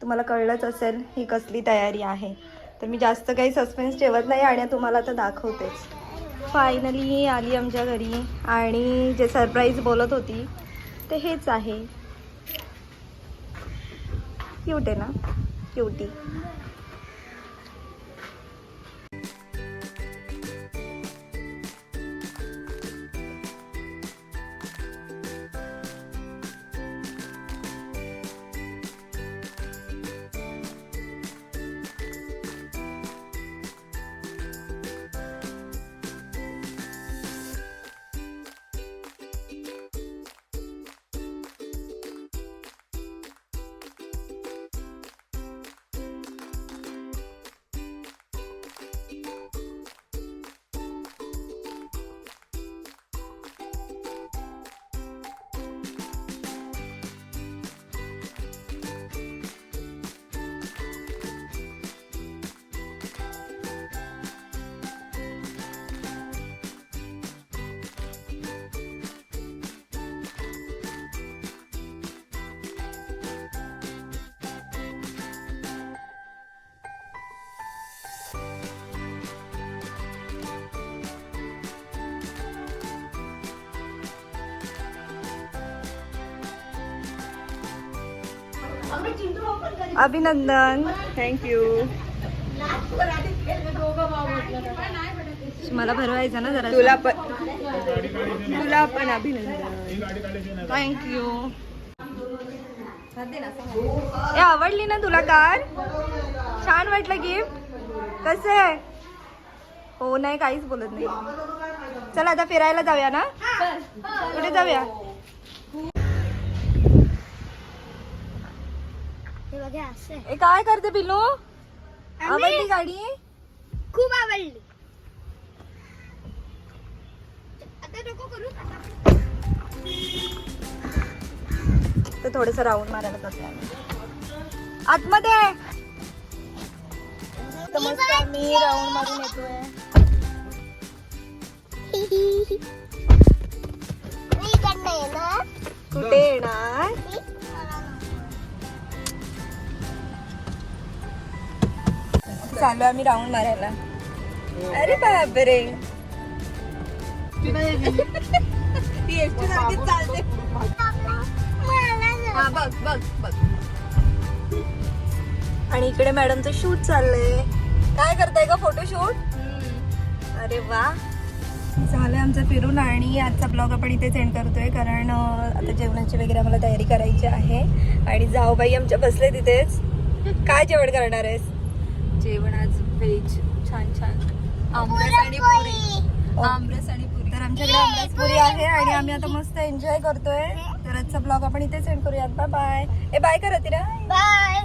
तुम्हाला कळलंच असेल ही कसली तयारी आहे. तर मी जास्त काही सस्पेन्स ठेवत नाही आणि तुम्हाला आता दाखवतेच. फायनली आली आमच्या घरी आणि जे सरप्राईज बोलत होती ते हेच आहे. क्यूट आहे ना, क्यूटी. अभिनंदन. थँक्यू. मला भरवायचं ना जरा. तुला पण अभिनंदन. थँक्यू. ए आवडली ना तुला कार? छान वाटलं गिफ्ट? कसं आहे? हो नाही काहीच बोलत नाही. चल आता फिरायला जाऊया ना. कुठे जाऊया? ए काय करते पिलू? आवडली गाडी? खूप आवडली. आता नको करू. तर थोडस राऊंड मारायला जाते आतमध्ये. तर मस्त आम्ही राऊंड मारून येतोय. कुठे येणार? चालू आम्ही राऊंड मारायला. अरे बापरे ती एसटी सारखीच चालते. हा बघ बघ बघ. आणि इकडे मॅडमचं शूट चाललंय. काय करताय का फोटोशूट? अरे वा. झालंय आमचं फिरून आणि आजचा ब्लॉग आपण इथे सेंड करतोय कारण आता जेवणाची वगैरे आम्हाला तयारी करायची आहे. आणि जाऊबाई आमच्या बसले तिथेच. काय जेवण करणार आहेस? जेवण आज व्हेज. छान छान आमरस आणि पुरी. आमरस आणि पुरी. तर आमच्याकडे आमरस पुरी आहे आणि आम्ही आता मस्त एन्जॉय करतोय. तर आजचा ब्लॉग आपण इथे सेंड करूयात. Bye bye. ए बाय करा तिला. बाय.